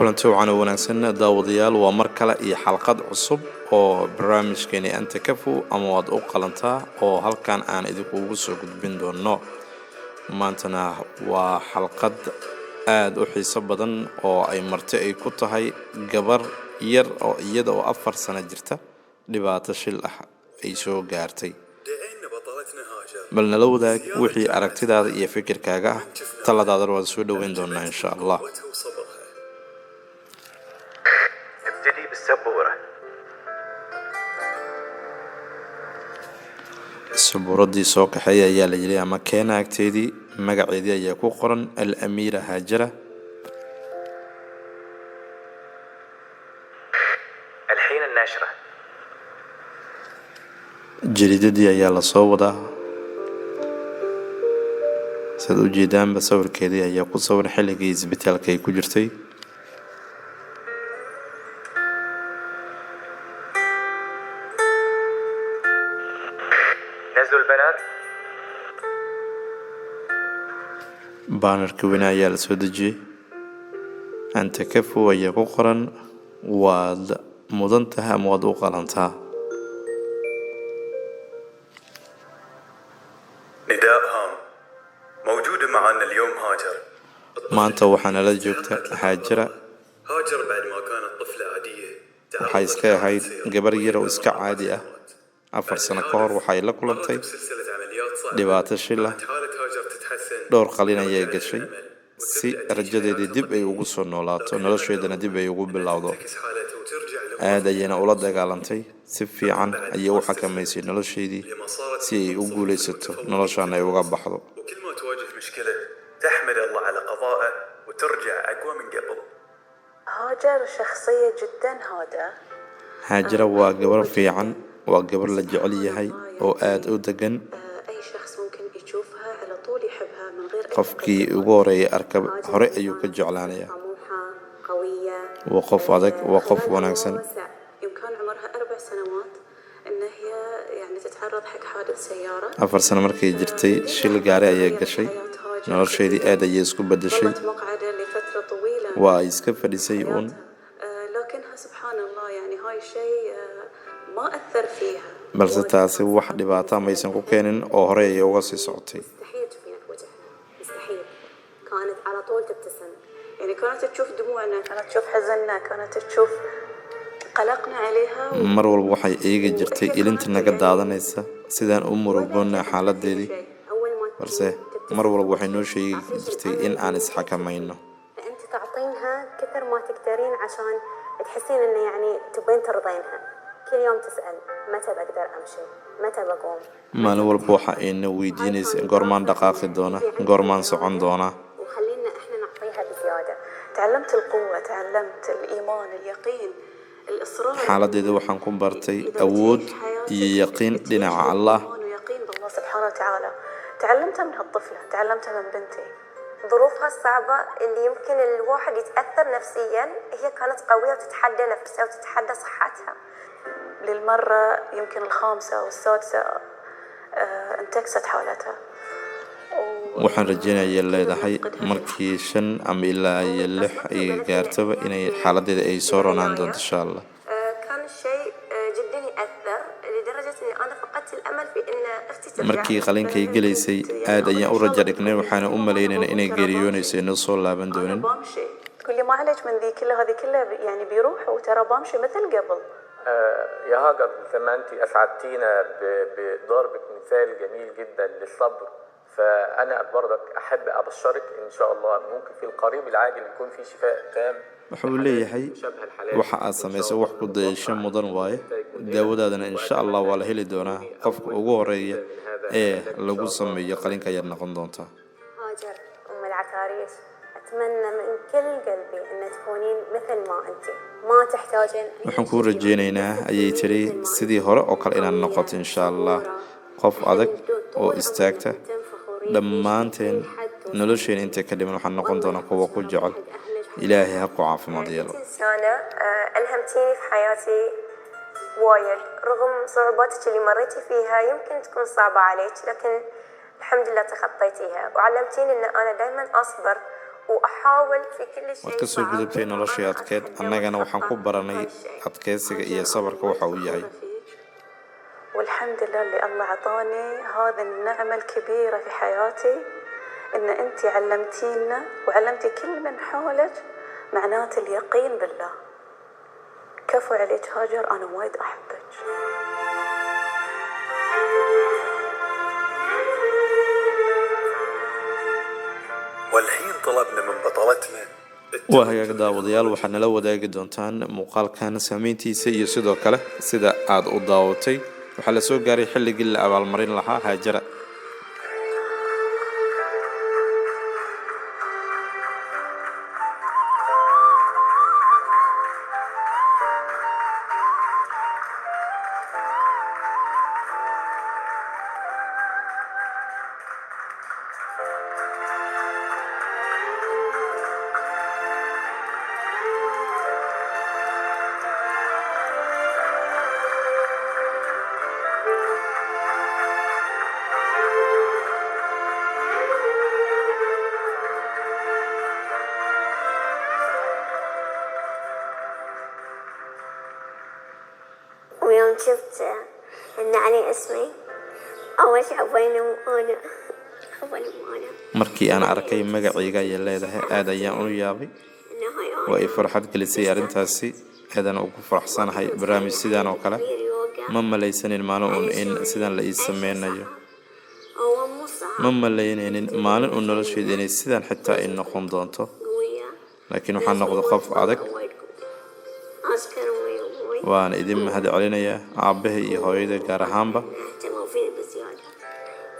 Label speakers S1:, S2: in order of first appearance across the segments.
S1: kulanti wacan oo wanaagsan daawadayaal waa mar kale iyo xalqad cusub oo barnaamijkeeni anta kafu ama wad u qalantaa oo halkan aan idinku soo gudbin doono maantana waa xalqad aad u xiiso badan oo ay marti ay ku tahay gabar yar oo iyada oo 4 sano jirta dhibaato shil ah ay soo gaartay bal nala wadaag wixii aragtidaada iyo fikirkaaga ah taladaada waad soo dhaweyn doonaa insha Allah سبورتي سوق حيا يا لجلي أما كان أكتدي مقعدي يكو قرن الأميرة هاجرة
S2: الحين الناشرة
S1: جريدة يا لصوضة سدو جيدان بصور كذي يكو صور حلقي زبتال كي كجرتي
S2: نزلوا البنات
S1: بانر كوينا يا لسودجي أنت كفو ويكو قرن واد مدنتها موضوع قرنتها
S2: نداء هام موجودة معنا اليوم هاجر
S1: ما أنت وحنا لجوكت هاجرة
S2: هاجر بعد ما كانت طفلة عادية
S1: وحيسكا هاي قبر يرو اسكا عادية 4 سنة كهر وحي لا كلنتay dhibaato shil ah dhowr qalin ayay gashay si rajadeedii dib ay ugu soo noolaato nolosheedana dib ay ugu bilowdo aad ayayna ula dagaalantay si fiican ayay u xakameysay nolosheedii si ay u guuleysato noloshan ay uga baxdo
S2: وكل ما تواجه مشكلة تحمد الله على قضائه وترجع أقوى من قبل
S3: هاجر شخصية جدا هادئة
S1: هاجر waa gabar fiican waa gabar la jecel yahay oo aad u degan
S3: أي شخص ممكن يشوفها على طول يحبها من غير
S1: qofkii ugu horeeyay arkab hore ayuu ka jeclaanayaa
S3: طموحة قوية
S1: وقف adag وقف wanaagsan
S3: يمكن عمرها 4 سنوات إن هي يعني تتعرض حق حادث سيارة
S1: 4 sano markay jirtay shil gaari ayay gashay nolosheedii aad ayay isku bedeshay
S3: مقعدة لفترة طويلة
S1: waa iska fadhisay uun
S3: لكنها سبحان الله يعني هاي الشيء ما أثر فيها
S1: balse taasi wax dhibaato ma aysan ku keenin oo hore ay uga sii socotay
S3: مستحيل تشوفينها في وجهنا مستحيل كانت على طول تبتسم يعني كانت تشوف دموعنا كانت تشوف حزننا كانت تشوف قلقنا عليها
S1: mar walba waxay eegi jirtay ilinta naga daadanaysa sidaan u murugoona xaaladeedii
S3: أول ما
S1: balse mar walba waxay noo sheegi jirtay in aan isxakamayno
S3: أنت تعطينها كثر ما تقدرين عشان تحسين إنه يعني تبين ترضينها كل يوم تسأل متى بقدر أمشي متى بقوم
S1: maalin walba waxa ayna weydiinaysa goormaan dhaqaaqi doona goormaan socon doona
S3: وخلينا إحنا نعطيها بزيادة تعلمت القوة تعلمت الإيمان اليقين الإصرار
S1: xaaladeeda waxaan ku bartay awood iyo yaqiin dhinaca Allah
S3: ويقين بالله سبحانه وتعالى تعلمتها من هالطفلة تعلمتها من بنتي ظروفها الصعبة اللي يمكن الواحد يتأثر نفسيا هي كانت قوية وتتحدى نفسها وتتحدى صحتها للمرة يمكن الخامسة أو السادسة انتكست حالتها
S1: waxaan rajeynayaa leedahay markii 5 ama ilaa 6 ay gaartaba inay xaaladeeda ay soo ronaan doonto insha Allah
S3: كان الشيء جدا يأثر لدرجة إني أنا فقدت الأمل في إن أختي ترجع
S1: markii qalinkay galeysay aad ayaan u rajo dhignay waxaana u maleynayna inay geeriyoonayso inuu soo laaban doonin
S3: بمشي تقول لي ما عليك من ذي كلها هذه كلها يعني بيروح وترى بمشي مثل قبل
S4: يا هاجر مثل ما أنت أسعدتينا بضربك مثال جميل جدا للصبر فأنا برضك أحب أبشرك إن شاء الله ممكن في القريب العاجل يكون في شفاء تام
S1: wuxuu leeyahay waxa aad samayso wax ku dayasho mudan waaye daawadaadana insha Allah waa la heli doonaa qofka ugu horeeya ee lagu sameeyo qalinka yar noqon doonta
S3: هاجر أم العكاريس أتمنى من كل قلبي أن تكونين مثل ما أنت ما تحتاجين
S1: waxaan ku rajeynaynaa ayay tiri sidii hore oo kale inaad noqoto insha Allah qof adag oo istaagta dhammaanteen nolosheen inta ka dhiman waxaan noqon doonaa kuwa ku jecel ilaahay ha ku caafimaad yeelo
S3: إنسانة ألهمتيني في حياتي وايد رغم صعوباتك اللي مريتي فيها يمكن تكون صعبة عليك لكن الحمد لله تخطيتيها وعلمتيني أن أنا دائما أصبر وأحاول في كل شيء
S1: waad kasoo gudubtay noloshii adkeed annagana waxaan ku baranay adkeysiga iyo sabarka waxa uu yahay
S3: والحمد لله اللي الله عطاني هذه النعمة الكبيرة في حياتي إن أنت علمتينا وعلمتي كل من حولك معنات اليقين بالله. كفو عليك هاجر، أنا وايد أحبك.
S2: والحين طلبنا من بطلتنا
S1: waa hagaag daawadayaal waxaad nala wadaagi doontaan muuqaalkan saameyntiisa iyo sidoo kale sida aad u daawatay. waxaa la soo gaaray xilligii la abaalmarin lahaa haajara.
S3: ويوم شفت إن عليه اسمي أول شيء حبيني وأنا
S1: markii aan arkay magacayga ay leedahay aad ayaan u yaabay. waa ay farxad gelisay arrintaasi. aadana ugu faraxsanahay barnaamij sidaan oo kale ma malaysanin maalin uun in sidaan la ii sameynayo. ma malaynaynin maalin uun nolosheeda inay sidaan xitaa ay noqon doonto, laakiin waxaan noqday qof adag. waan idin mahad celinayaa aabbahay iyo hooyada gaar ahaanba.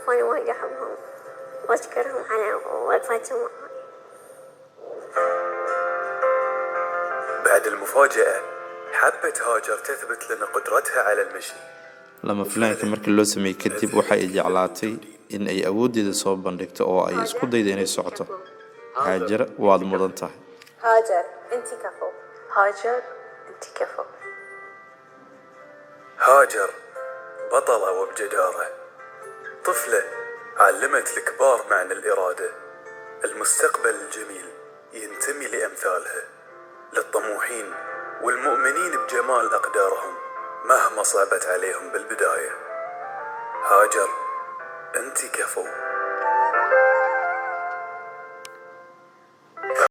S3: وأنا وايد أحبهم وأشكرهم على وقفتهم معي.
S2: بعد المفاجأة حبت هاجر تثبت لنا قدرتها على المشي.
S1: lama filaanka markii loo sameeyay kadib waxay jeclaatay in ay awoodeeda soo bandhigto oo ay isku daydo inay socoto. haajara waad mudan tahay.
S3: هاجر أنت كفو. هاجر أنت كفو.
S2: هاجر بطلة وبجدارة، طفلة علمت الكبار معنى الإرادة. المستقبل الجميل ينتمي لأمثالها، للطموحين والمؤمنين بجمال أقدارهم مهما صعبت عليهم بالبداية. هاجر أنت كفو.